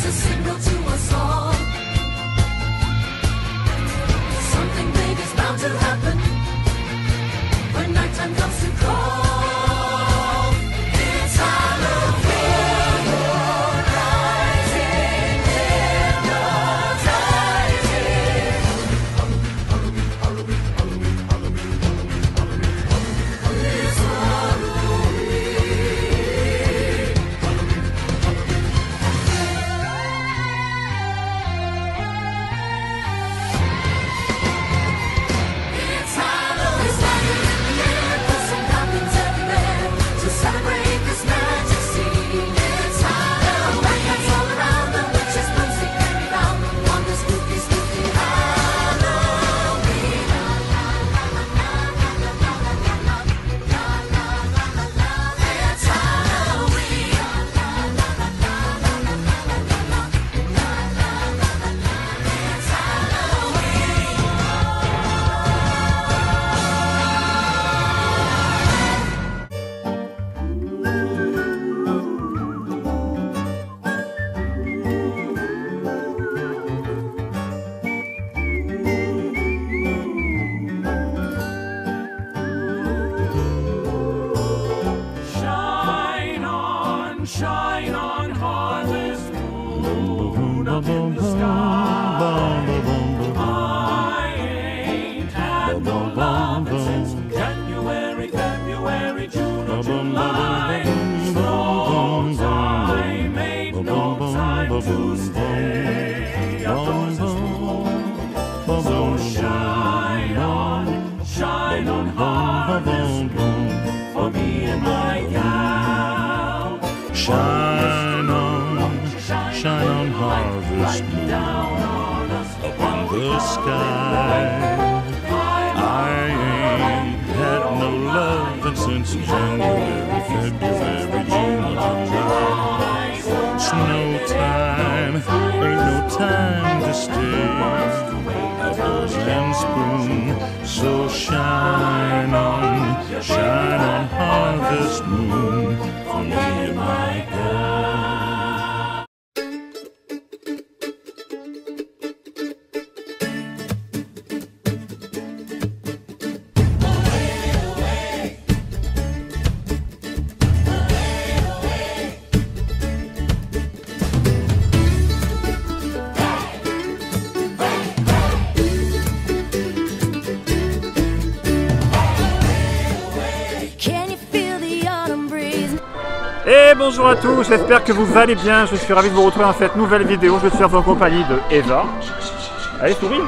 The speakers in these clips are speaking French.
a signal to us all. Something big is bound to happen when nighttime comes to call. It's Halloween, rising, hypnotizing. It's It's Halloween. It's lighting in the air, pulsing pumpkins everywhere to celebrate this magic scene. It's Halloween. Black cats all around, the witches boosting candy bound on this spooky, spooky Halloween. It's Halloween. It's Halloween. Shine on, harvest moon up in the sky. I ain't had no love since January, February, June, or July. No time, ain't no time to stay up this moon. So shine on, harvest moon for me and my gal. Shine on, harvest moon up in the sky. I ain't had no loving since January, February, June, or July. It's no time, ain't no time to stay up and spoon. So shine on, harvest moon for me and my girl. Can you feel the autumn breeze? Et bonjour à tous, j'espère que vous allez bien. Je suis ravi de vous retrouver dans cette nouvelle vidéo. Je suis en compagnie de Eva. Allez, souris.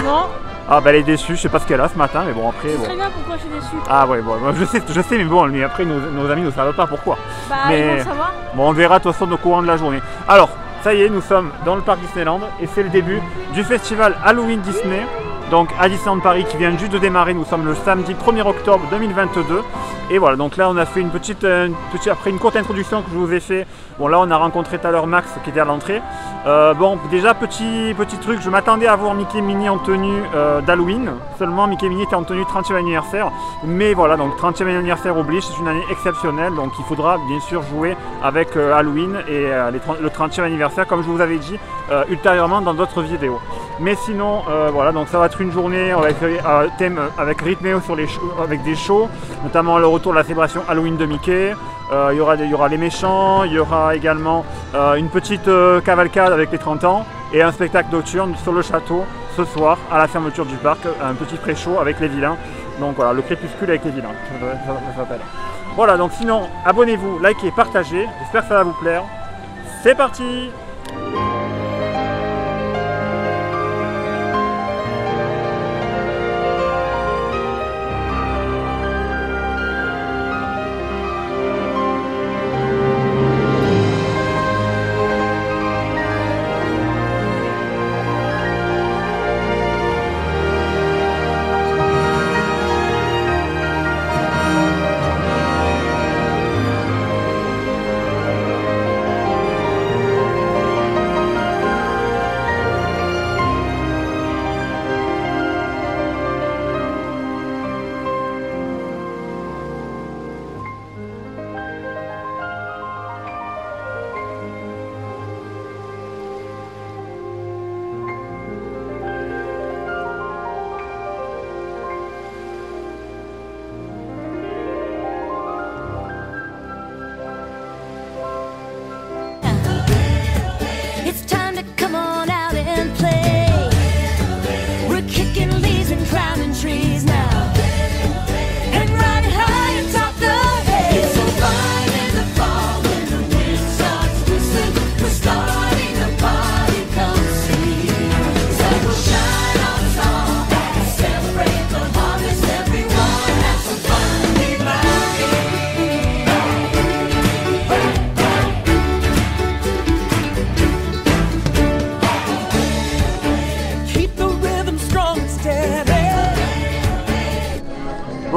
Non, Ah bah elle est déçue, je sais pas ce qu'elle a ce matin, mais bon après... c'est Bon. très bien pourquoi je suis déçue. Ah ouais, bon, je sais, mais bon, mais après nos amis ne savent pas pourquoi. Bah, Mais- ils vont le savoir. Bon, on verra de toute façon au courant de la journée. Alors, ça y est, nous sommes dans le parc Disneyland et c'est le début du festival Halloween Disney. Donc à Disneyland Paris qui vient juste de démarrer, nous sommes le samedi 1er octobre 2022. Et voilà, donc là on a fait une petite, après une courte introduction que je vous ai fait. Bon là on a rencontré tout à l'heure Max qui était à l'entrée. Bon déjà petit truc, je m'attendais à voir Mickey et Minnie en tenue d'Halloween. Seulement Mickey et Minnie étaient en tenue 30e anniversaire. Mais voilà, donc 30e anniversaire oblige, c'est une année exceptionnelle. Donc il faudra bien sûr jouer avec Halloween et le 30e anniversaire comme je vous avais dit ultérieurement dans d'autres vidéos. Mais sinon voilà, donc ça va être une journée avec thème avec rythmé sur les shows, avec des shows, notamment le retour de la célébration Halloween de Mickey. Il y aura les méchants, il y aura également une petite cavalcade avec les 30 ans et un spectacle nocturne sur le château ce soir à la fermeture du parc, un petit pré-show avec les vilains. Donc voilà, le crépuscule avec les vilains, ça s'appelle. Voilà, donc sinon abonnez-vous, likez, partagez, j'espère que ça va vous plaire. C'est parti!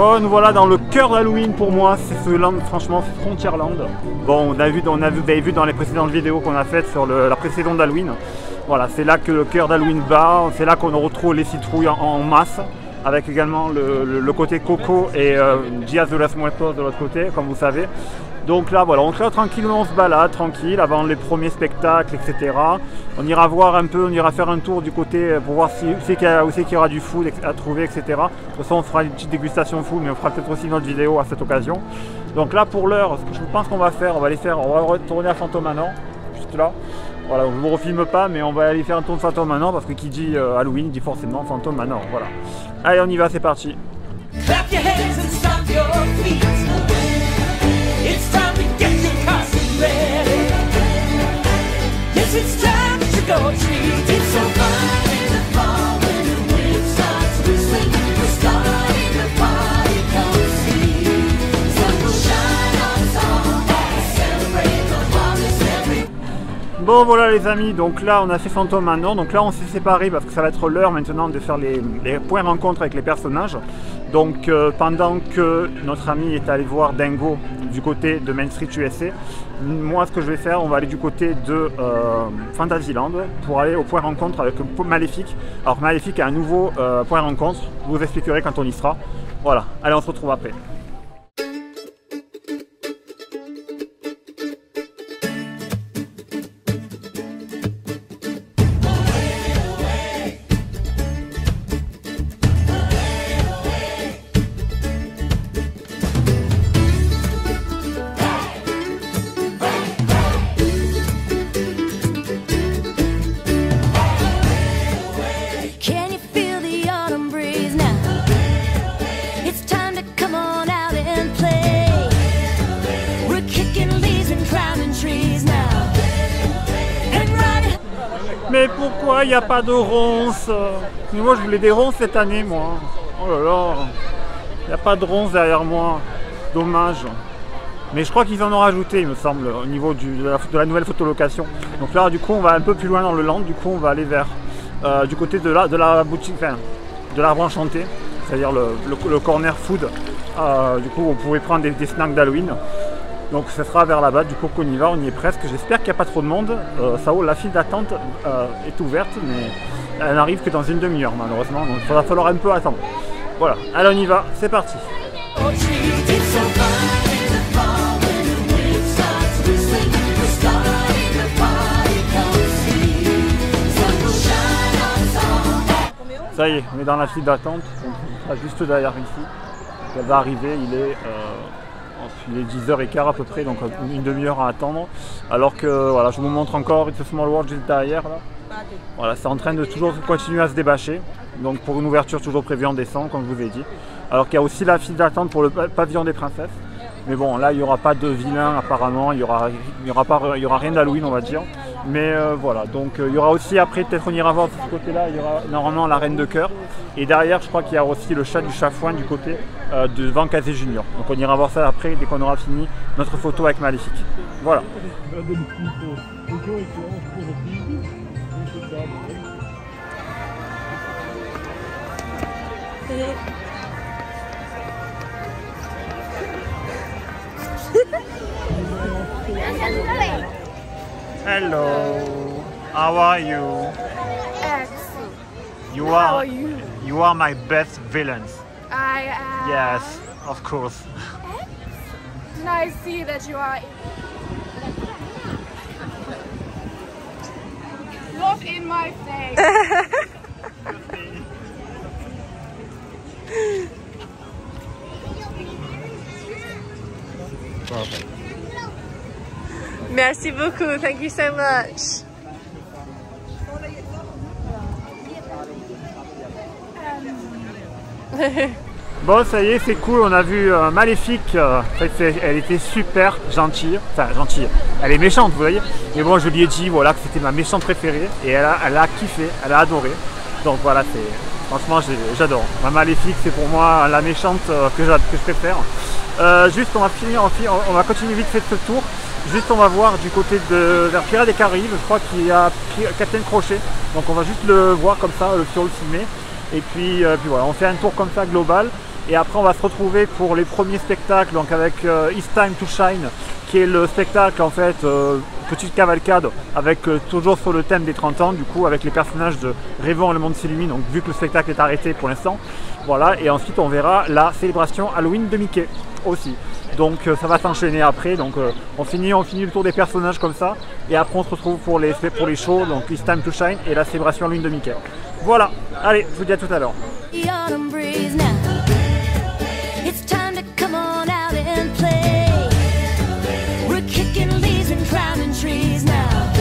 Bon, nous voilà dans le cœur d'Halloween pour moi, c'est ce land, franchement, Frontierland. Bon, vous avez vu dans les précédentes vidéos qu'on a faites sur la précédente d'Halloween. Voilà, c'est là que le cœur d'Halloween bat, c'est là qu'on retrouve les citrouilles en masse, avec également le côté Coco et Dias de los Muertos de l'autre côté, comme vous savez. Donc là, voilà, on se tranquillement, on se balade, tranquille, avant les premiers spectacles, etc. On ira voir un peu, on ira faire un tour du côté pour voir où c'est qu'il y aura du food à trouver, etc. De toute façon, on fera une petite dégustation food, mais on fera peut-être aussi une autre vidéo à cette occasion. Donc là, pour l'heure, ce que je pense qu'on va faire, on va retourner à Phantom Manor, juste là. Voilà, je ne vous refilme pas, mais on va aller faire un tour de Phantom Manor, parce que qui dit Halloween, dit forcément Phantom Manor, voilà. Allez, on y va, c'est parti. Clap your hands and stomp your feet. It's time to get your costume ready. Yes, it's time to go treat. It's so fun in the fall when the wind starts whistling. We're starting the party, come see. Sun will shine on us all and celebrate the harvest every. Bon voilà les amis, donc là on a fait Phantom Manor, donc là on s'est séparés parce que ça va être l'heure maintenant de faire les points rencontres avec les personnages. Donc pendant que notre ami est allé voir Dingo du côté de Main Street USA, moi ce que je vais faire, on va aller du côté de Fantasyland pour aller au point rencontre avec Maléfique. Alors Maléfique a un nouveau point rencontre, je vous expliquerai quand on y sera. Voilà, allez on se retrouve après. Can you feel the autumn breeze now? It's time to come on out and play. We're kicking leaves and climbing trees now. And riding. Mais pourquoi il n'y a pas de ronces? Mais moi je voulais des ronces cette année moi. Oh là là, il n'y a pas de ronces derrière moi. Dommage. Mais je crois qu'ils en ont rajouté il me semble au niveau de la nouvelle photolocation. Donc là du coup on va un peu plus loin dans le land, du coup on va aller vers du côté de la boutique, enfin, de l'arbre enchanté, c'est-à-dire le corner food. Du coup on pouvait prendre des snacks d'Halloween. Donc ce sera vers là-bas, du coup qu'on y va, on y est presque. J'espère qu'il n'y a pas trop de monde. La file d'attente est ouverte, mais elle n'arrive que dans une demi-heure malheureusement, donc il va falloir un peu attendre. Voilà, allez on y va, c'est parti. It's so fun in the fall when the wind starts whistling. We're starting the party, come see. Sun will shine on us all. Ça y est, on est dans la file d'attente, on sera juste derrière ici. Elle va arriver, il est 10h15 à peu près, donc une demi-heure à attendre. Alors que voilà, je vous montre encore It's a Small World juste derrière là. Voilà, c'est en train de toujours continuer à se débâcher. Donc pour une ouverture toujours prévue en décembre, comme je vous ai dit. Alors qu'il y a aussi la file d'attente pour le pavillon des princesses. Mais bon, là il n'y aura pas de vilain apparemment, il y aura rien d'Halloween on va dire. Mais voilà, donc il y aura aussi après, peut-être on ira voir de ce côté-là, il y aura normalement la reine de cœur. Et derrière, je crois qu'il y a aussi le chat du chafouin du côté de Van Casey Junior. Donc on ira voir ça après, dès qu'on aura fini notre photo avec Maléfique. Voilà. Hello, how are you? Excellent. You How are are you? you are my best villains. I am. Yes, of course. And I see that you are. Look in my face. Merci beaucoup. Thank you so much. Bon, ça y est, c'est cool, on a vu Maléfique, en fait, elle était super gentille, enfin gentille, elle est méchante, vous voyez, mais bon, je lui ai dit voilà, que c'était ma méchante préférée, et elle a kiffé, elle a adoré, donc voilà, franchement, j'adore. Ma Maléfique, c'est pour moi la méchante que je préfère. Juste, on va continuer vite fait ce tour, juste on va voir du côté de vers Pirates des Caraïbes, je crois qu'il y a Captain Crochet, donc on va juste le voir comme ça, le filmer. Et puis voilà, on fait un tour comme ça global. Et après on va se retrouver pour les premiers spectacles, donc avec It's Time to Shine, qui est le spectacle en fait, petite cavalcade, avec toujours sur le thème des 30 ans, du coup avec les personnages de Rêvons le monde s'illumine, donc vu que le spectacle est arrêté pour l'instant. Voilà, et ensuite on verra la célébration Halloween de Mickey aussi. Donc ça va s'enchaîner après, donc on finit le tour des personnages comme ça, et après on se retrouve pour les shows, donc It's Time to Shine et la célébration Halloween de Mickey. Voilà, allez, je vous dis à tout à l'heure. The autumn breeze now. It's time to come on out and play. We're kicking leaves and climbing trees now.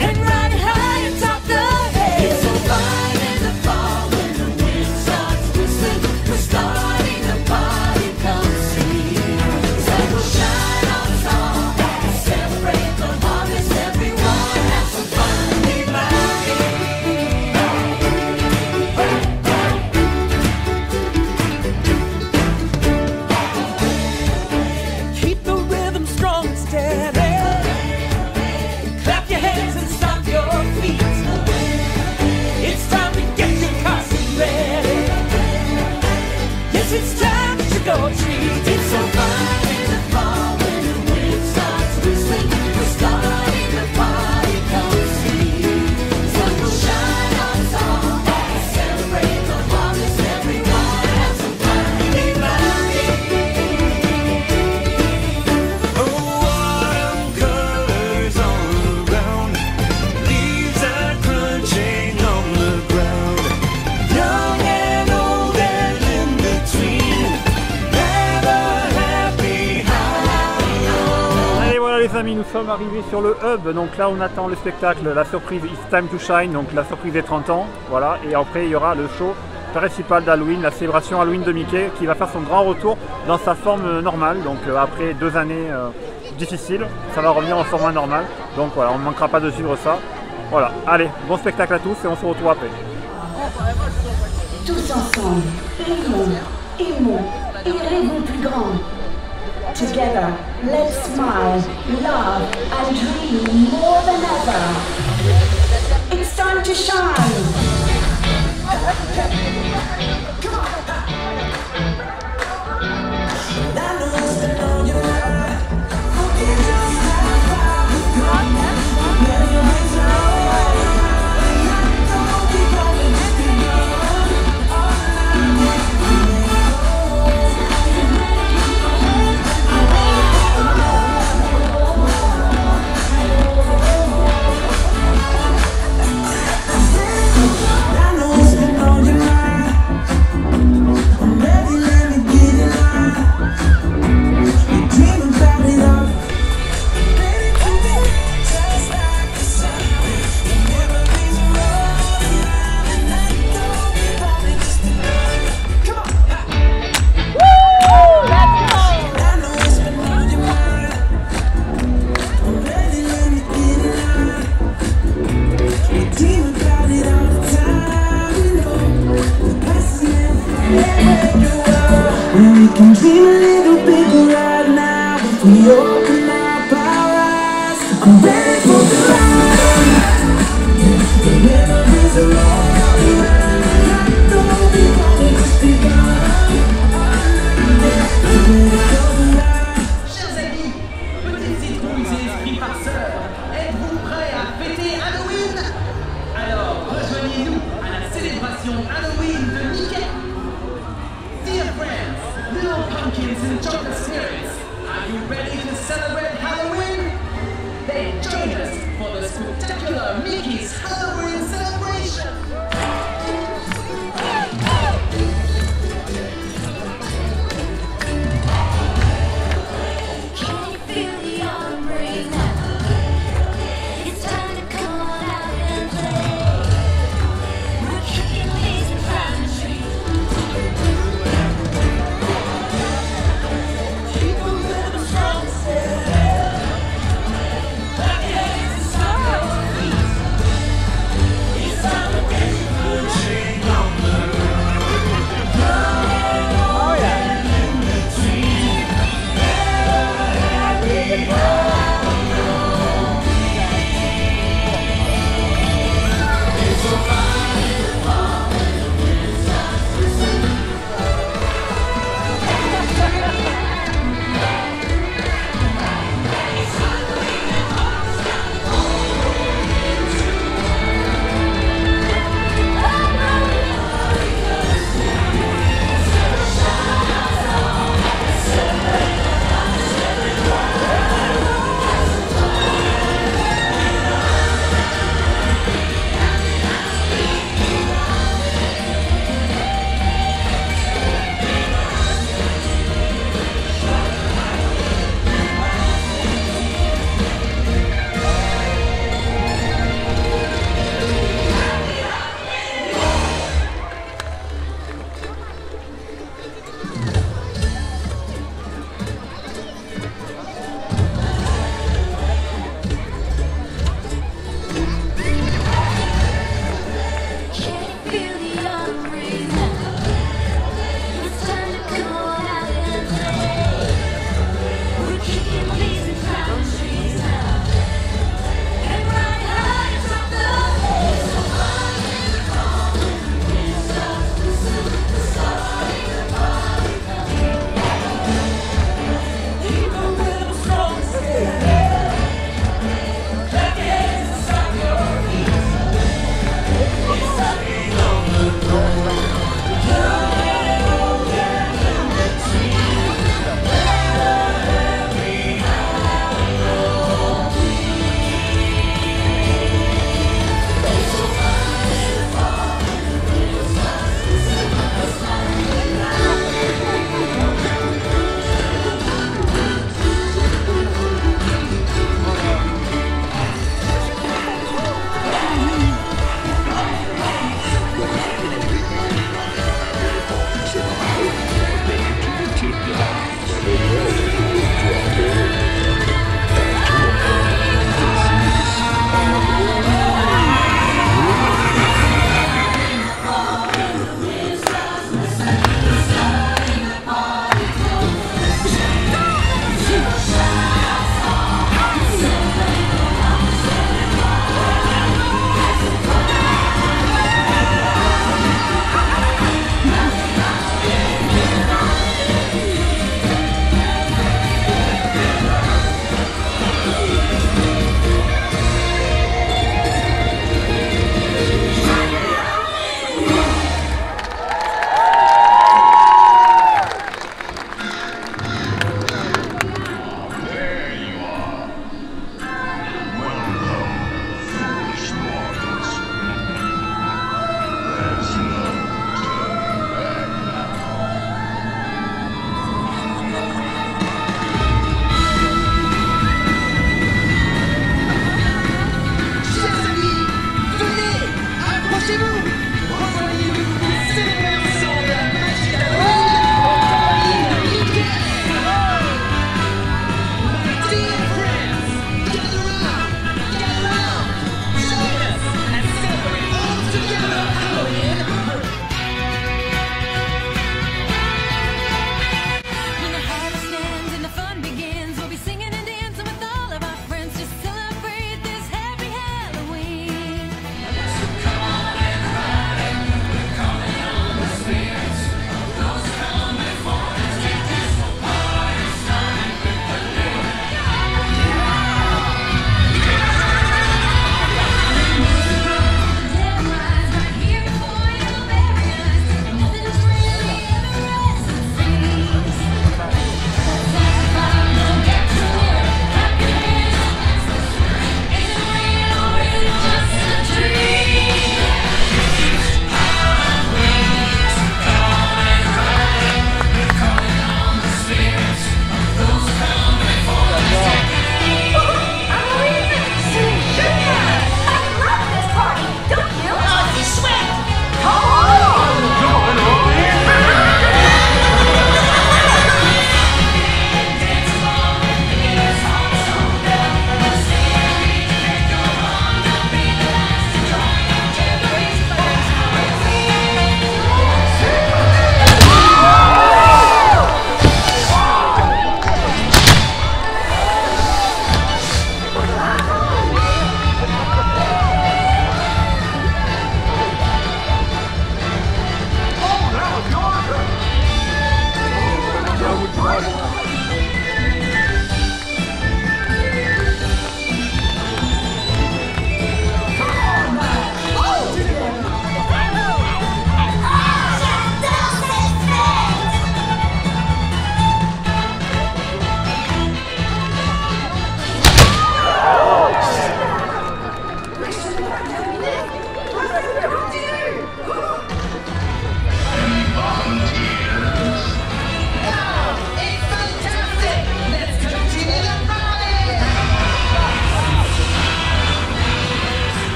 And riding high atop the hay. It's so fine in the fall when the wind starts whistling. We're starting a party, come see. Sun will shine on us all. Celebrate the harvest, everyone have some fun. Be Keep the rhythm strong and steady. Clap your hands and stomp your feet. It's time to get your costume ready. Yes, it's time to go treat. It's so fine in the fall when the wind starts whistling. We're starting the party, come see. Sun will shine on us all. Celebrate the harvest, everyone have some fun. Be Autumn colors all around, leaves are crunching on the ground. Young and old and in between, have a happy Halloween. Allez voilà les amis, nous sommes arrivés sur le hub, donc là on attend le spectacle, la surprise It's Time to Shine, donc la surprise des 30 ans, voilà, et après il y aura le show principal d'Halloween, la célébration Halloween de Mickey, qui va faire son grand retour dans sa forme normale, donc après 2 années difficiles, ça va revenir en format normal, donc voilà, on ne manquera pas de suivre ça. Voilà, allez, bon spectacle à tous et on se retrouve après. Tous ensemble, aimons et rêvons plus grand. Together, let's smile, love and dream more than ever. It's time to shine.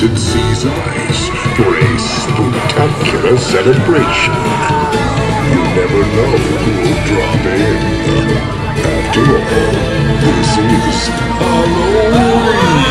enchanted sea's eyes for a spectacular celebration. You never know who will drop in. After all, this is Halloween.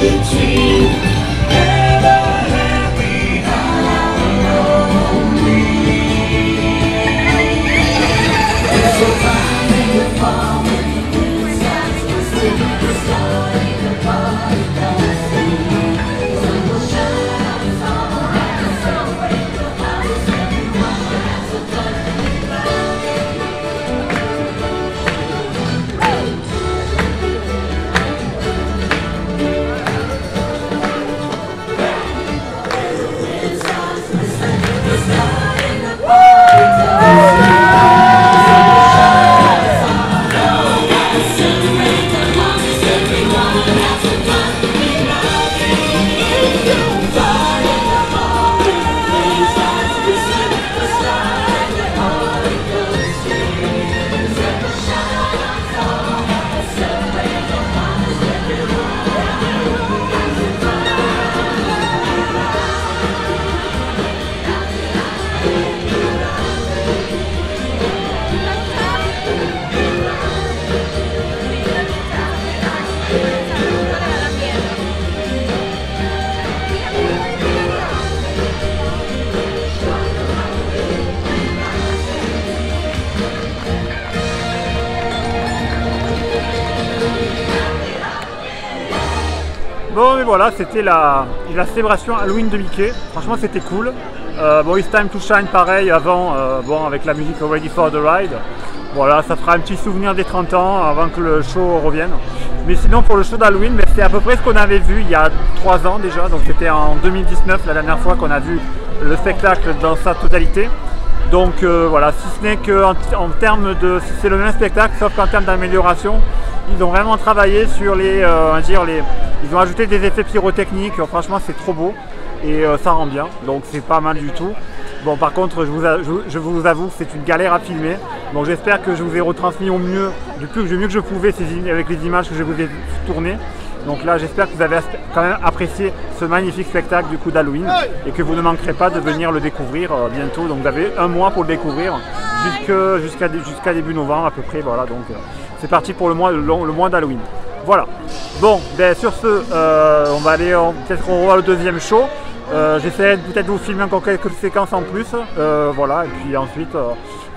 Between, never had Bon, et voilà, c'était la célébration Halloween de Mickey. Franchement, c'était cool. Bon, It's Time to Shine, pareil, avant, bon, avec la musique Ready for the Ride. Voilà, ça fera un petit souvenir des 30 ans avant que le show revienne. Mais sinon, pour le show d'Halloween, c'était à peu près ce qu'on avait vu il y a 3 ans déjà. Donc, c'était en 2019, la dernière fois qu'on a vu le spectacle dans sa totalité. Donc voilà, si ce n'est qu'en termes de... Si c'est le même spectacle, sauf qu'en termes d'amélioration, ils ont vraiment travaillé sur les... ils ont ajouté des effets pyrotechniques, franchement c'est trop beau. Et ça rend bien, donc c'est pas mal du tout. Bon, par contre, je vous avoue que c'est une galère à filmer. Donc j'espère que je vous ai retransmis au mieux, du mieux que je pouvais avec les images que je vous ai tournées. Donc là, j'espère que vous avez quand même apprécié ce magnifique spectacle du coup d'Halloween et que vous ne manquerez pas de venir le découvrir bientôt. Donc vous avez un mois pour le découvrir jusqu'à début novembre à peu près. Voilà, donc c'est parti pour le mois d'Halloween. Voilà. Bon, ben sur ce, on va aller peut-être qu'on revoit le deuxième show. J'essaierai peut-être de vous filmer encore quelques séquences en plus. Voilà, et puis ensuite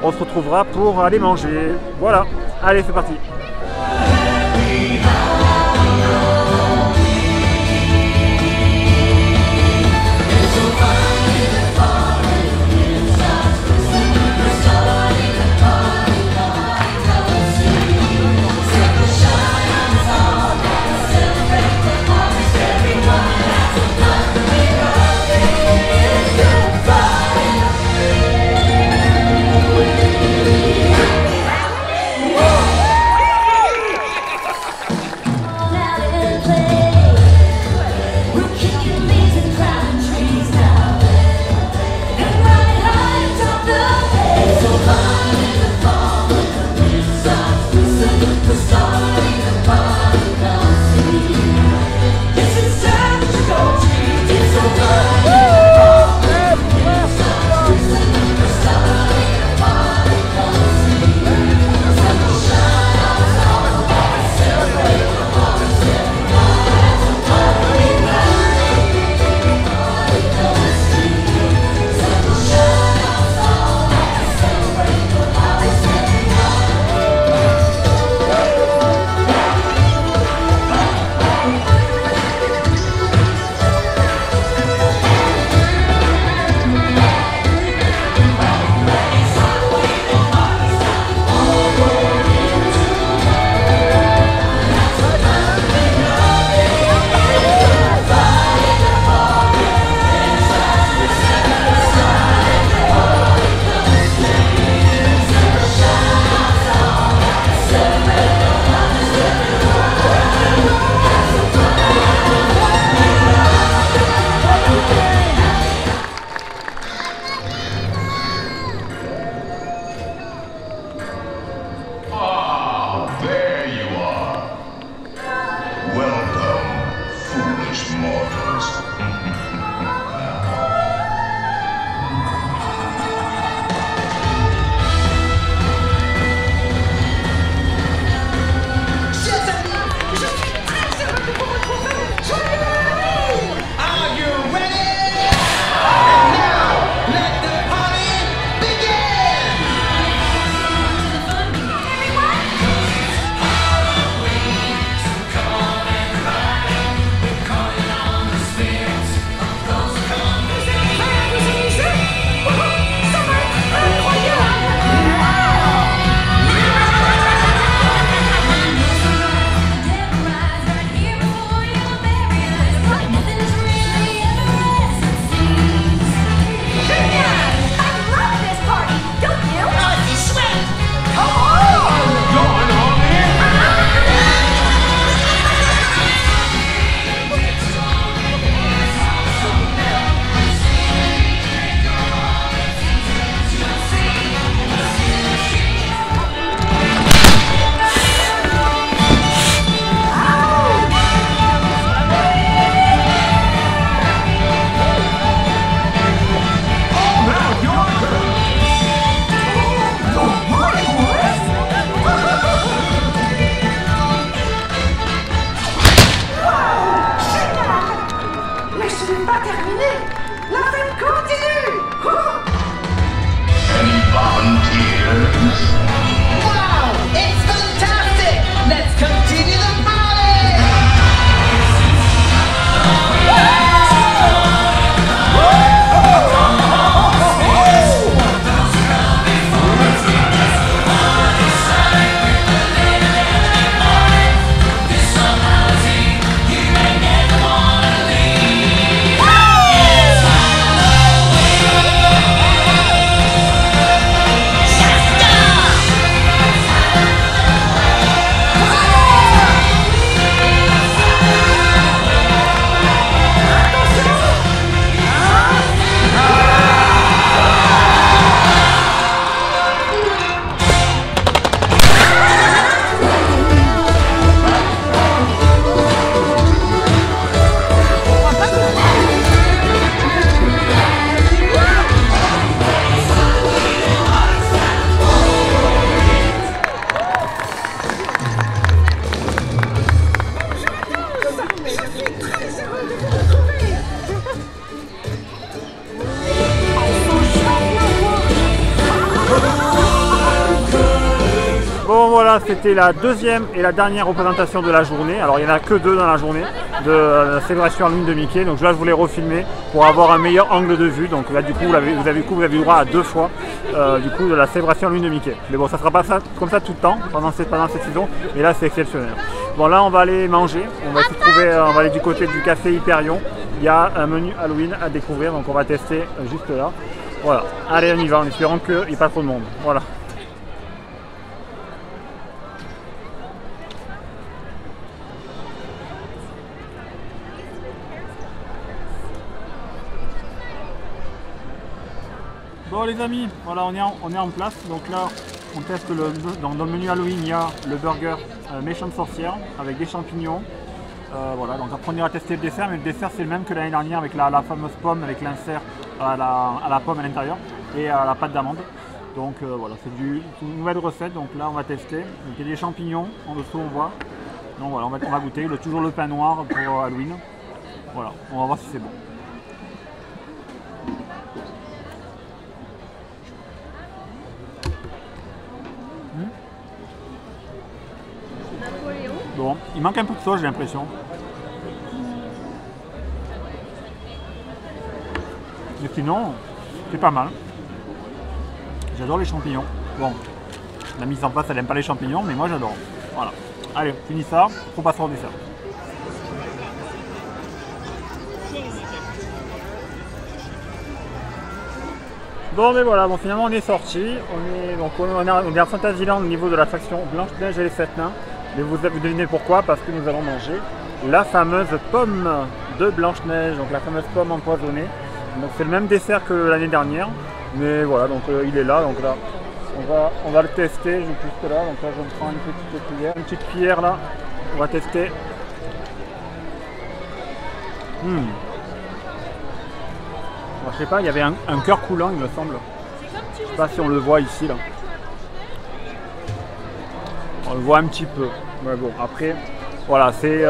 on se retrouvera pour aller manger. Voilà. Allez, c'est parti. ça, c'était la deuxième et la dernière représentation de la journée. Alors, il n'y en a que 2 dans la journée de la célébration Halloween de Mickey. Donc là, je voulais refilmer pour avoir un meilleur angle de vue. Donc là, du coup, vous avez eu droit à 2 fois du coup, de la célébration Halloween de Mickey. Mais bon, ça ne sera pas ça, comme ça tout le temps pendant cette saison. Et là, c'est exceptionnel. Bon, là, on va aller manger. On va aller du côté du café Hyperion. Il y a un menu Halloween à découvrir. Donc, on va tester juste là. Voilà. Allez, on y va en espérant qu'il n'y ait pas trop de monde. Voilà. Bon les amis, voilà on est en place, donc là on teste dans le menu Halloween il y a le burger méchante sorcière avec des champignons, voilà donc après on ira tester le dessert, mais le dessert c'est le même que l'année dernière avec la fameuse pomme avec l'insert à la pomme à l'intérieur et à la pâte d'amande, donc voilà c'est une nouvelle recette, donc là on va tester, donc il y a des champignons en dessous on voit, donc voilà on va goûter, toujours le pain noir pour Halloween, voilà on va voir si c'est bon. Bon, il manque un peu de sauce, j'ai l'impression. Mais sinon, c'est pas mal. J'adore les champignons. Bon, la mise en place, elle n'aime pas les champignons, mais moi j'adore. Voilà. Allez, fini ça, on passe au dessert. Bon mais voilà, bon finalement on est sorti, on est à Fantasyland au niveau de l'attraction Blanche-Neige et les 7 nains. Mais vous devinez pourquoi, parce que nous allons manger la fameuse pomme de Blanche-Neige, donc la fameuse pomme empoisonnée. Donc c'est le même dessert que l'année dernière, mais voilà, donc il est là, donc là on va le tester juste là, donc là je me prends une petite cuillère là, on va tester. Bon, je sais pas, il y avait un cœur coulant il me semble, je sais pas si on le voit ici là. On le voit un petit peu, mais bon après voilà c'est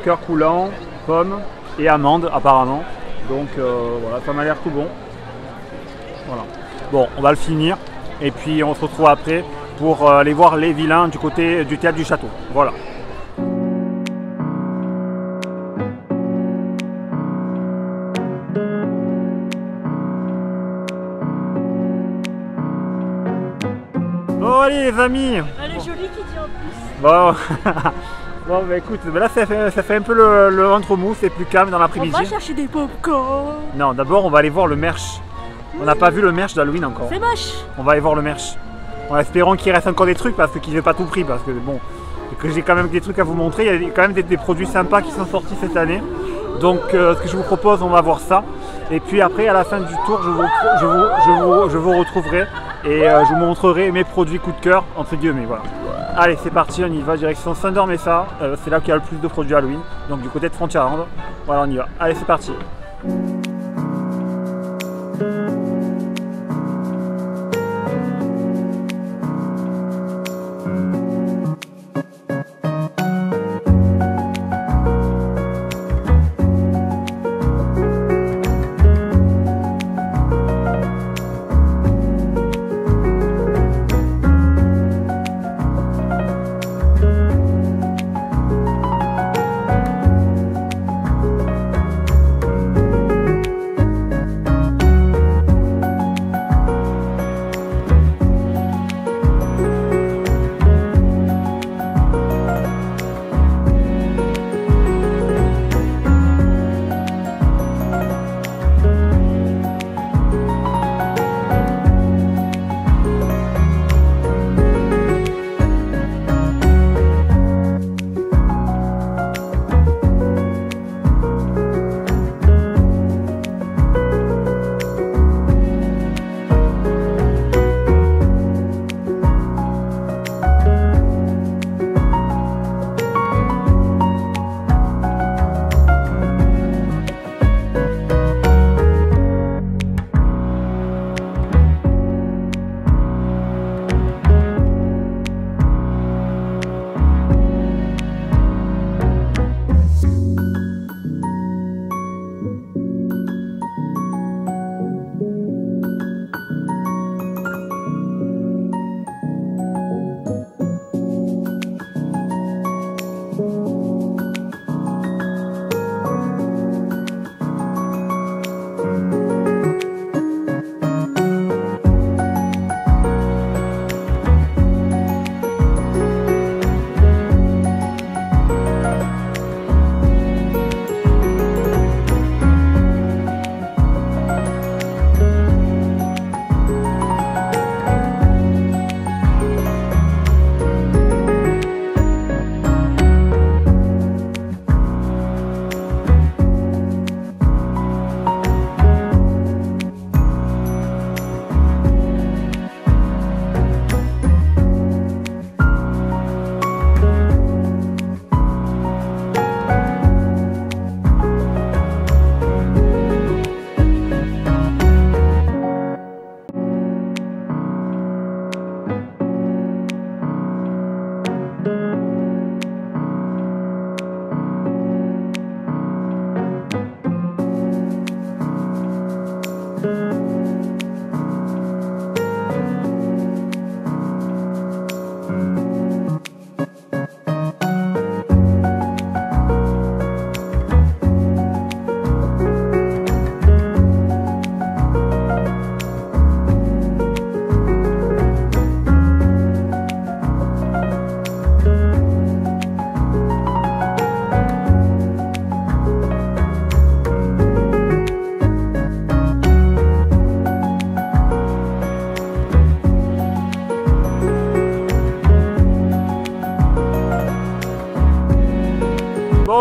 cœur coulant, pomme et amande apparemment, donc voilà ça m'a l'air tout bon. Voilà. Bon on va le finir et puis on se retrouve après pour aller voir les vilains du côté du théâtre du château. Voilà. Bon allez les amis. Elle est jolie qui dit en plus. Bon, bon bah écoute, là ça fait un peu le ventre mou, c'est plus calme dans l'après-midi. On va chercher des popcorn. Non, d'abord on va aller voir le merch. On n'a pas vu le merch d'Halloween encore. C'est moche. On va aller voir le merch. En espérant qu'il reste encore des trucs parce qu'il n'est pas tout pris, parce que bon, que j'ai quand même des trucs à vous montrer. Il y a quand même des produits sympas qui sont sortis cette année. Donc ce que je vous propose, on va voir ça. Et puis après à la fin du tour, je vous retrouverai et je vous montrerai mes produits coup de cœur entre guillemets. Voilà. Allez c'est parti, on y va direction Thunder-Mesa, c'est là qu'il y a le plus de produits Halloween, donc du côté de Frontierland. Voilà on y va, allez c'est parti.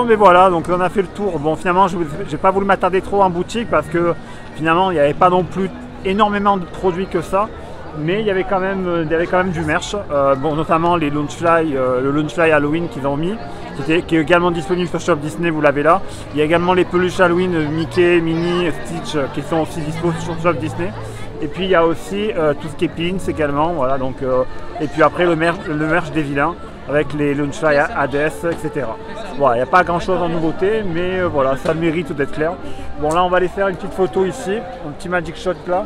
Bon, mais voilà, donc on a fait le tour. Bon, finalement, je n'ai pas voulu m'attarder trop en boutique parce que finalement, il n'y avait pas non plus énormément de produits que ça. Mais il y avait quand même du merch, bon, notamment les Launchfly, le Launchfly Halloween qu'ils ont mis, qui est également disponible sur Shop Disney, vous l'avez là. Il y a également les peluches Halloween Mickey, Minnie, Stitch qui sont aussi disponibles sur Shop Disney. Et puis il y a aussi tout ce qui est pins également, voilà, donc, et puis après le merch des vilains avec les Launchfly Hades, etc. Voilà, il n'y a pas grand chose en nouveauté, mais voilà, ça mérite d'être clair. Bon, là on va aller faire une petite photo ici, un petit magic shot là.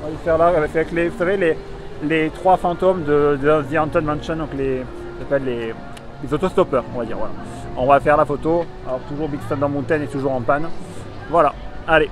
On va le faire là avec les, vous savez, les 3 fantômes de The Haunted Mansion, donc les autostoppeurs, on va dire. Voilà. On va faire la photo. Alors toujours Big Thunder Mountain est toujours en panne. Voilà, allez.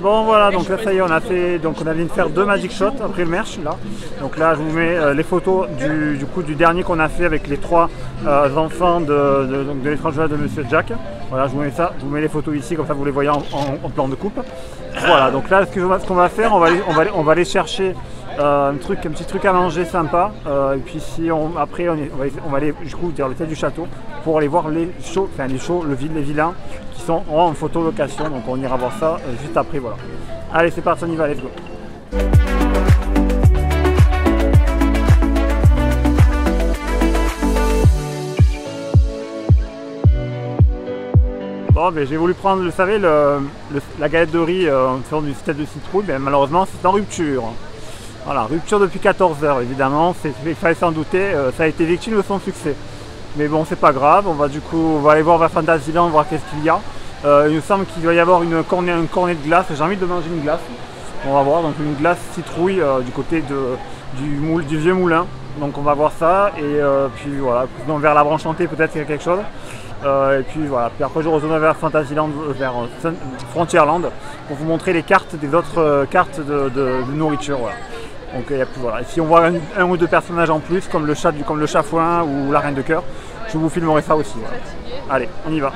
Bon voilà, donc là ça y est, on a vient de faire 2 magic shots après le merch là. Donc là je vous mets les photos du dernier qu'on a fait avec les 3 enfants de l'étrange voyage de Monsieur Jack. Voilà, je vous mets ça, je vous mets les photos ici, comme ça vous les voyez en plan de coupe. Voilà, donc là ce qu'on va faire, on va aller chercher un petit truc à manger sympa. Et puis après on va aller du coup dire le tête du château pour aller voir les vilains qui sont en photo location, donc on ira voir ça juste après. Voilà. Allez, c'est parti, on y va, let's go. Bon, ben, j'ai voulu prendre, vous savez, la galette de riz en faisant du steak de citrouille, mais malheureusement c'est en rupture. Voilà, rupture depuis 14 heures, évidemment, il fallait s'en douter, ça a été victime de son succès. Mais bon, c'est pas grave, on va aller voir vers Fantasyland, voir qu'est-ce qu'il y a. Il me semble qu'il doit y avoir un cornet de glace, j'ai envie de manger une glace. On va voir, donc une glace citrouille du côté du vieux moulin. Donc on va voir ça, et puis voilà, donc vers l'Arbre Enchanté peut-être qu'il y a quelque chose. Et puis voilà, puis après je retourne vers Fantasyland, vers Frontierland, pour vous montrer les cartes des autres cartes de nourriture. Voilà. Donc voilà. Et si on voit un ou 2 personnages en plus, comme le chafouin ou la reine de cœur, je vous filmerai ça aussi. Voilà. Allez, on y va.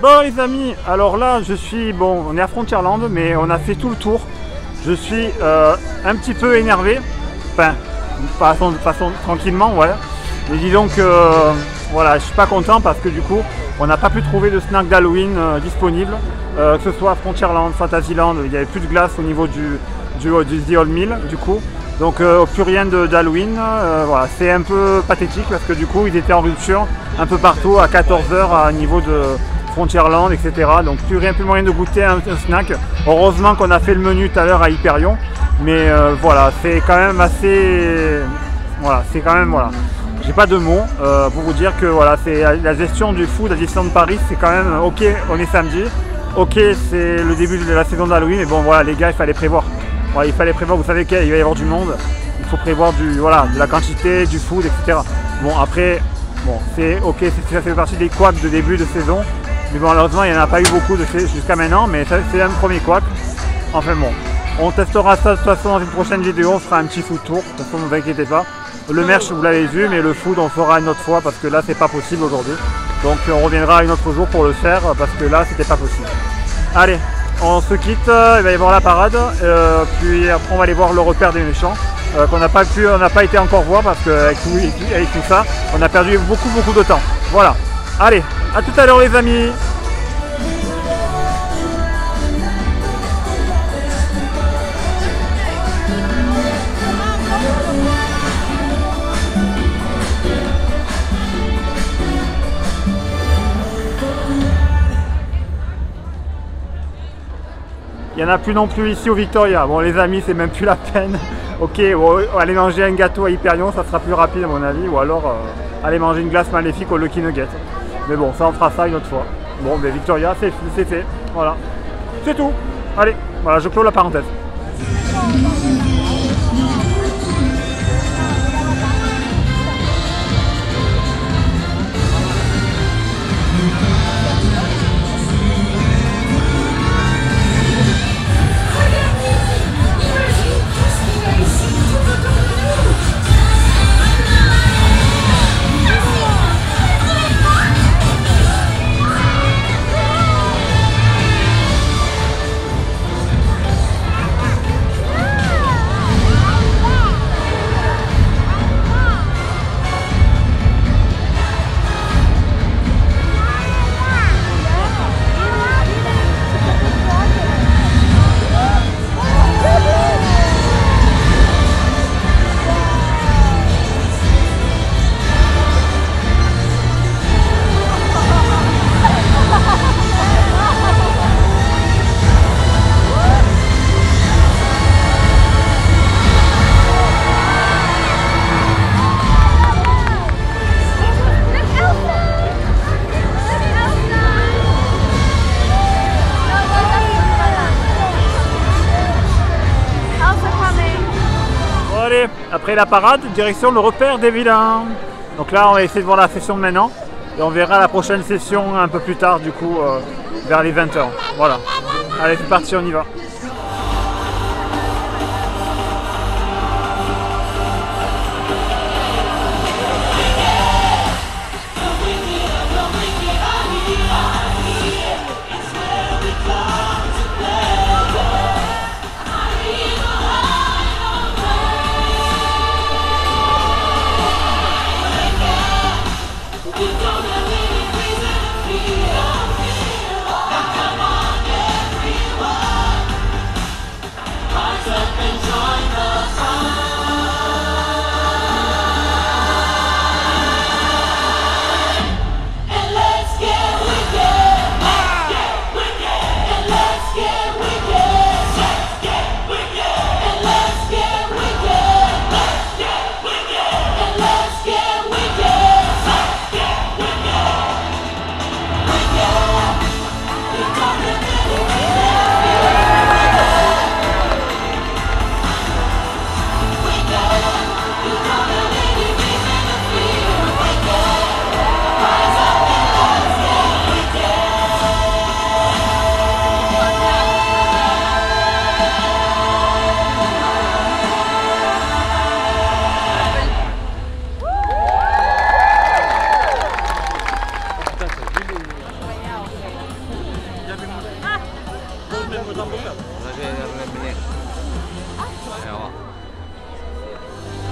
Bon les amis, alors là on est à Frontierland, mais on a fait tout le tour. Je suis un petit peu énervé, enfin de façon tranquillement, voilà. Mais disons que voilà, je suis pas content parce que du coup on n'a pas pu trouver de snack d'Halloween disponible, que ce soit à Frontierland, Fantasyland, il n'y avait plus de glace au niveau du The Old Mill du coup. Donc plus rien d'Halloween, voilà, c'est un peu pathétique parce que du coup ils étaient en rupture un peu partout à 14 h à niveau de Frontierland, etc. Donc plus moyen de goûter un snack. Heureusement qu'on a fait le menu tout à l'heure à Hyperion, mais voilà, c'est quand même assez... Voilà, c'est quand même... Voilà. J'ai pas de mots pour vous dire que voilà, c'est la gestion du food à Disneyland Paris, c'est quand même ok, on est samedi, ok, c'est le début de la saison d'Halloween, mais bon voilà les gars, il fallait prévoir. Voilà, il fallait prévoir, vous savez qu'il va y avoir du monde, il faut prévoir de la quantité, du food, etc. Bon après, bon c'est ok, ça fait partie des couacs de début de saison, mais bon malheureusement il n'y en a pas eu beaucoup jusqu'à maintenant, mais c'est un premier couac. Enfin bon, on testera ça de toute façon dans une prochaine vidéo, on fera un petit food tour, de toute façon ne vous inquiétez pas. Le merch vous l'avez vu, mais le food on fera une autre fois parce que là c'est pas possible aujourd'hui. Donc on reviendra un autre jour pour le faire parce que là c'était pas possible. Allez, on se quitte, il va y avoir la parade, puis après on va aller voir le repère des méchants qu'on n'a pas été encore voir parce qu'avec tout ça, on a perdu beaucoup de temps. Voilà. Allez, à tout à l'heure les amis. Il n'y en a plus non plus ici au Victoria. Bon les amis, c'est même plus la peine. Ok, on va aller manger un gâteau à Hyperion, ça sera plus rapide à mon avis. Ou alors aller manger une glace maléfique au Lucky Nugget. Mais bon, ça on fera ça une autre fois. Bon, mais Victoria, c'est fait. Voilà. C'est tout. Allez, voilà, je clôt la parenthèse. Après la parade, direction le repère des vilains. Donc là on va essayer de voir la session de maintenant et on verra la prochaine session un peu plus tard du coup vers les 20h. Voilà. Allez c'est parti, on y va.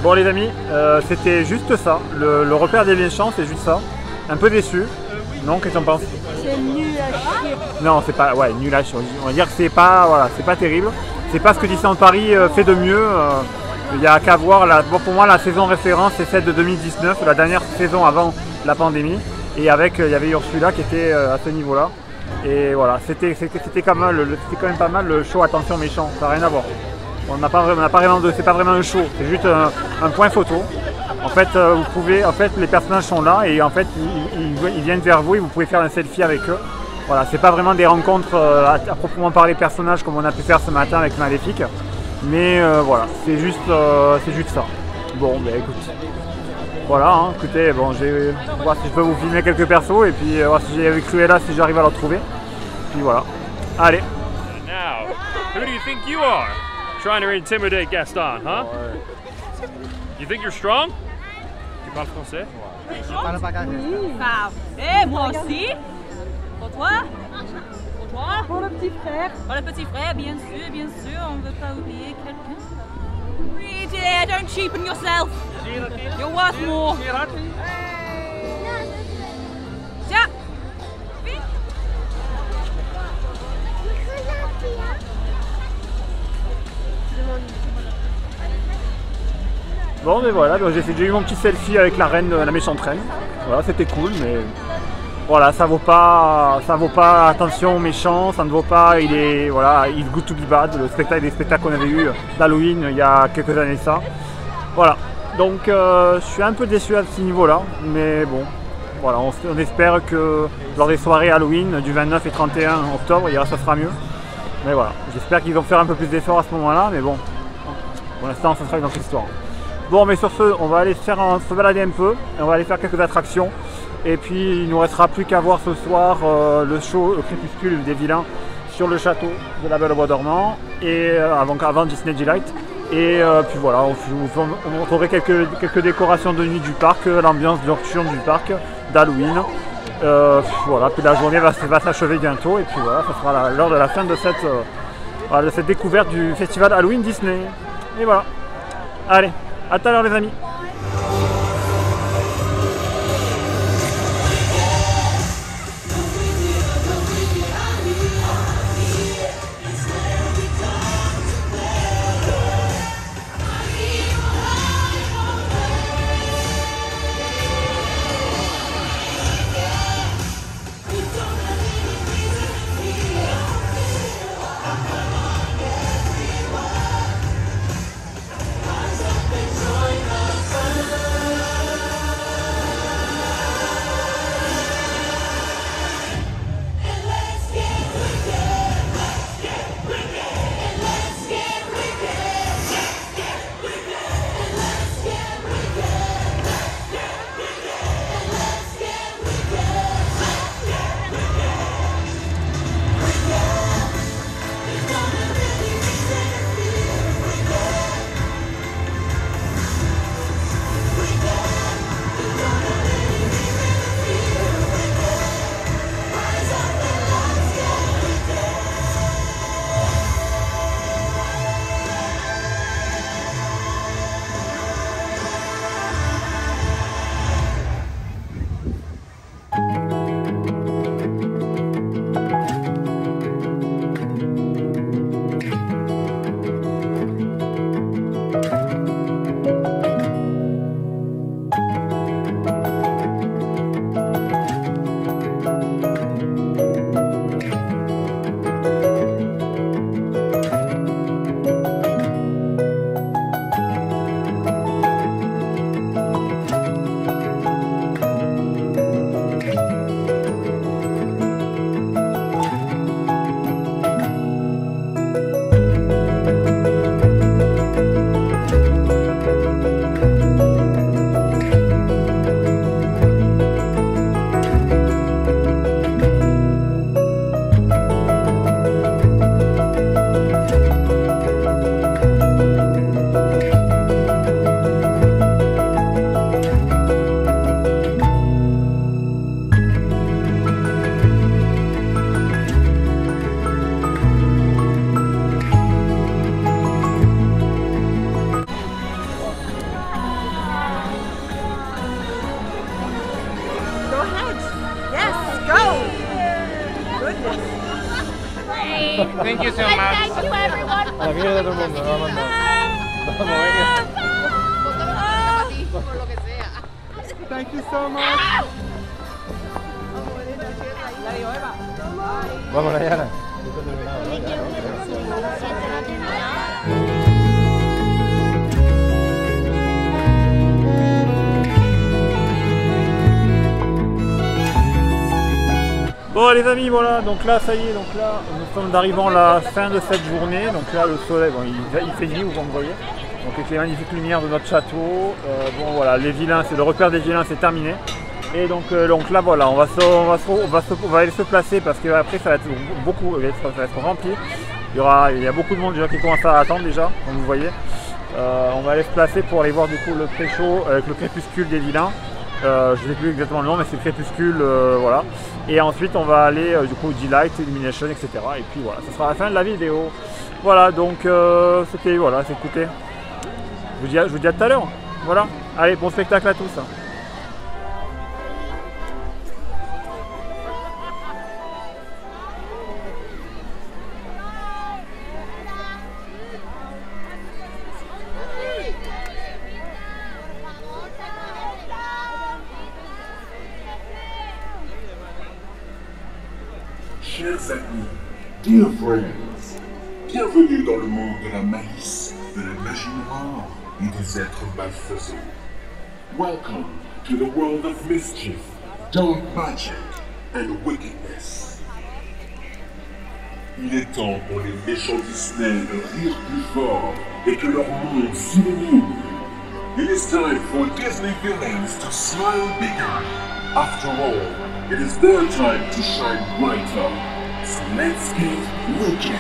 Bon les amis, c'était juste ça, le repère des méchants, c'est juste ça. Un peu déçu, non? Qu'est-ce qu'on pense? C'est nul à chier. Non, c'est pas, ouais, nul à chier. On va dire que c'est pas, voilà, c'est pas terrible. C'est pas ce que Disneyland Paris fait de mieux. Il n'y a qu'à voir, bon, pour moi la saison référence c'est celle de 2019, la dernière saison avant la pandémie. Et avec, il y avait Ursula qui était à ce niveau-là. Et voilà, c'était quand même pas mal le show Attention Méchant, ça n'a rien à voir. On n'a pas vraiment c'est pas vraiment un show, c'est juste un point photo. En fait, vous pouvez, en fait, les personnages sont là et en fait, ils viennent vers vous et vous pouvez faire un selfie avec eux. Voilà, c'est pas vraiment des rencontres à proprement parler personnages comme on a pu faire ce matin avec Maléfique, mais voilà, c'est juste ça. Bon, ben écoute, voilà, hein, écoutez, bon, je vais voir si je peux vous filmer quelques persos et puis voir si j'ai avec Cruella si j'arrive à le retrouver. Puis voilà, allez. Now, who do you think you are? Trying to intimidate Gaston, huh? You think you're strong? parles français? Et moi aussi. Pour toi? Pour toi? Pour le petit frère. Pour le petit frère, bien sûr, on ne veut pas oublier quelqu'un. Oui, dear, don't cheapen yourself. You're worth more. Tiens. Vite. Bon, mais voilà, donc j'ai eu mon petit selfie avec la reine, la méchante reine. Voilà, c'était cool, mais voilà, ça vaut pas attention aux méchants, ça ne vaut pas, It's Good to Be Bad, le spectacle des spectacles qu'on avait eu d'Halloween il y a quelques années de ça. Voilà, donc je suis un peu déçu à ce niveau-là, mais bon, voilà, on espère que lors des soirées Halloween du 29 et 31 octobre, ça sera mieux. Mais voilà, j'espère qu'ils vont faire un peu plus d'efforts à ce moment-là, mais bon, pour l'instant, ça sera une autre histoire. Bon, mais sur ce, on va aller se balader un peu, et on va aller faire quelques attractions. Et puis, il ne nous restera plus qu'à voir ce soir le show Crépuscule des vilains sur le château de la Belle au Bois dormant, et avant Disney Delight. Et puis voilà, on montrerait quelques décorations de nuit du parc, l'ambiance nocturne du parc d'Halloween. Voilà, puis la journée va s'achever bientôt, et puis voilà, ça sera l'heure de la fin de cette découverte du festival Halloween Disney. Et voilà, allez, à tout à l'heure les amis. Thank you so much. Thank you, everyone. La mierda todo el mundo, la va a mandar. Vamos, venga. Thank you so much. Vamos, Nayara. Bon les amis, voilà, donc là ça y est, donc là nous sommes arrivant à la fin de cette journée, donc là le soleil, bon, il fait nuit, vous voyez, donc avec les magnifiques lumières de notre château, bon voilà, les vilains, c'est le repère des vilains, c'est terminé, et donc là voilà, on va aller se placer parce qu'après ça va être beaucoup, ça va être rempli, il y a beaucoup de monde déjà qui commence à attendre déjà, comme vous voyez, On va aller se placer pour aller voir du coup le pré-show avec le crépuscule des vilains. Je ne sais plus exactement le nom, mais c'est le crépuscule, voilà. Et ensuite on va aller du coup Delight, Illumination, etc. Et puis voilà, ce sera la fin de la vidéo. Voilà, donc c'était, voilà, c'est écouté. Je vous dis à tout à l'heure. Voilà, allez, bon spectacle à tous. Chers amis, dear friends, bienvenue dans le monde de la malice, de la magie noire et des êtres malfaisants. Welcome to the world of mischief, dark magic and wickedness. Il est temps pour les méchants Disney de rire plus fort et que leur monde s'illumine. It is time for Disney villains to smile bigger. After all, it is their time to shine brighter. So let's get wicked.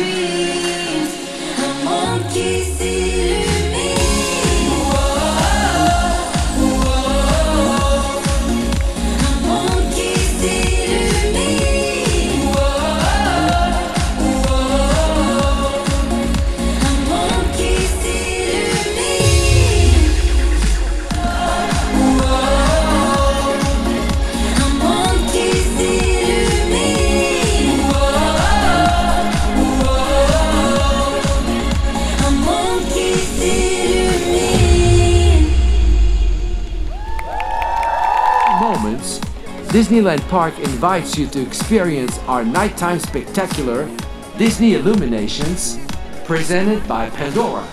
dreams, un monde qui s'illumine. Un monde qui s'illumine. Un monde qui s'illumine. Un monde qui s'illumine. Un monde qui s'illumine. Moments, Disneyland Park invites you to experience our nighttime spectacular Disney Illuminations presented by Pandora.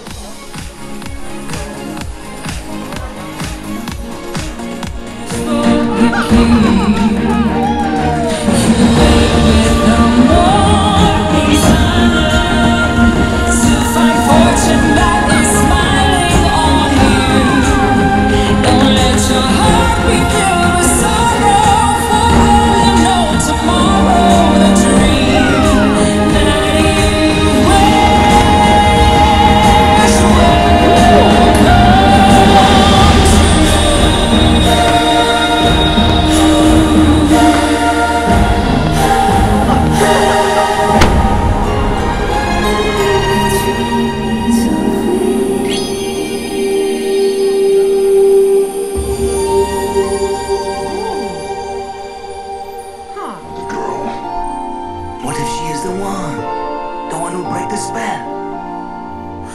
What if she is the one who'll break the spell?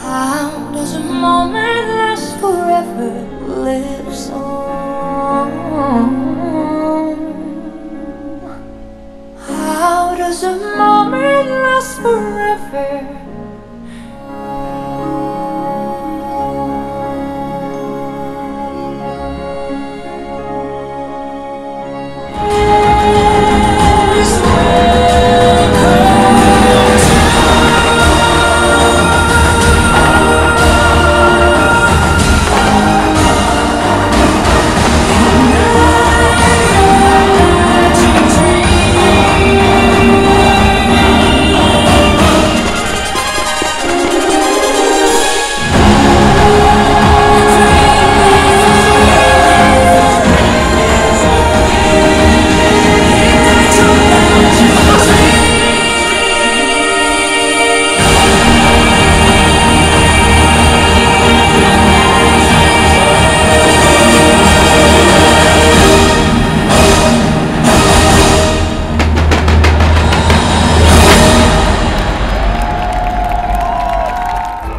How does a moment last forever? Lives on. How does a moment last forever?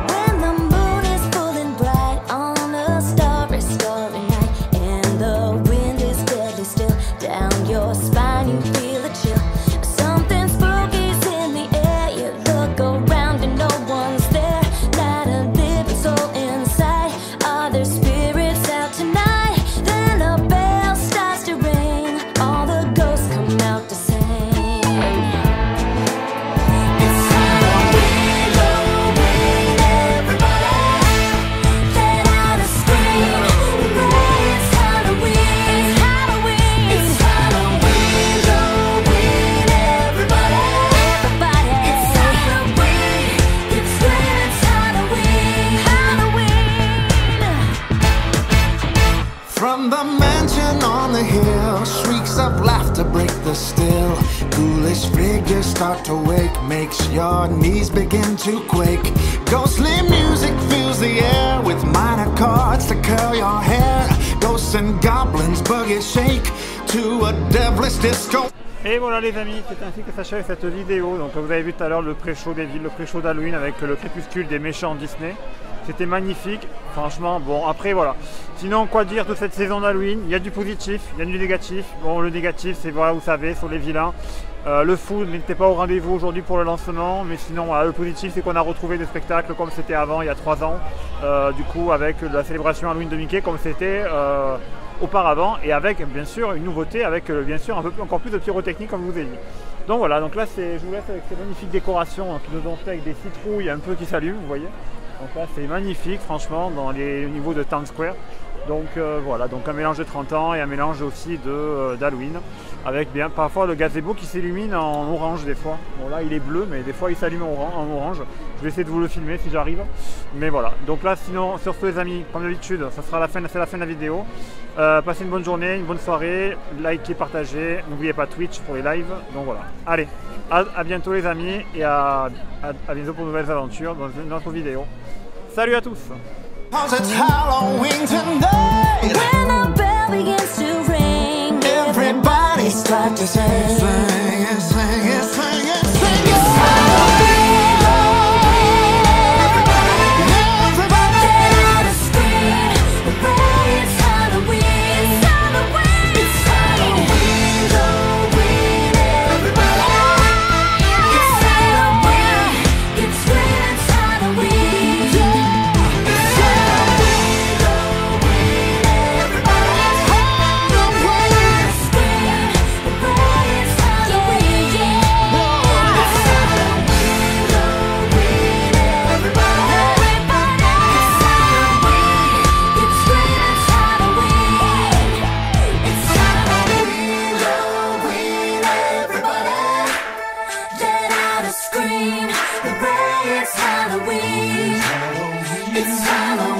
When the moon is full and bright on a starry, starry night, and the wind is deadly still, down your spine you feel a chill. Something spooky's in the air. You look around and no one's there. Not a living soul inside. Are there spirits out tonight? Then a bell starts to ring. All the ghosts come out to sing. It's Halloween, Halloween, everybody. Let out a scream. It's Halloween, it's Halloween. It's Halloween, Halloween, everybody. Everybody. It's Halloween. It's scream, it's Halloween, Halloween. From the mansion on the hill, shrieks of laughter break the still. Ghoulish figures start to wake, makes your knees begin to quake. Ghostly music fills the air with minor chords to curl your hair. Ghosts and goblins buggy shake to a devilish disco. Et voilà les amis, c'est ainsi que s'achève cette vidéo. Donc vous avez vu tout à l'heure le pré-show des villes, le pré-show d'Halloween avec le crépuscule des méchants Disney. C'était magnifique, franchement. Bon, après voilà. Sinon, quoi dire de cette saison d'Halloween? Il y a du positif, il y a du négatif. Bon, le négatif, c'est voilà, vous savez, sur les vilains. Le food n'était pas au rendez-vous aujourd'hui pour le lancement, mais sinon voilà, le positif c'est qu'on a retrouvé des spectacles comme c'était avant, il y a 3 ans, du coup avec la célébration Halloween de Mickey comme c'était auparavant, et avec bien sûr une nouveauté, avec bien sûr encore plus de pyrotechnie comme je vous ai dit. Donc voilà, donc là je vous laisse avec ces magnifiques décorations qui nous ont fait avec des citrouilles un peu qui s'allument, vous voyez. Donc là c'est magnifique franchement au niveau de Times Square. Donc voilà, donc un mélange de 30 ans et un mélange aussi d'Halloween, avec bien parfois le gazebo qui s'illumine en orange des fois. Bon là il est bleu, mais des fois il s'allume en orange. Je vais essayer de vous le filmer si j'arrive. Mais voilà, donc là sinon sur ce les amis, comme d'habitude, ça sera c'est la fin de la vidéo. Passez une bonne journée, une bonne soirée, likez, partagez, n'oubliez pas Twitch pour les lives. Donc voilà, allez, à bientôt les amis et à bientôt pour de nouvelles aventures dans une autre vidéo. Salut à tous! Cause it's Halloween tonight. When the bell begins to ring, Everybody start to sing. Sing it, sing it, sing it, sing it. it's Halloween. Everybody get out and scream. Hooray, it's Halloween. It's Halloween. It's Halloween. Halloween, everybody. It's Halloween. Get scream, it's Halloween. It's Halloween. Halloween, everybody. Halloween. Scream. Hooray, it's Halloween. It's Halloween. Halloween, everybody. It's Halloween. Get scream, it's Halloween. It's Halloween. Halloween, everybody. Let out a scream. Hooray, it's Halloween. It's Halloween.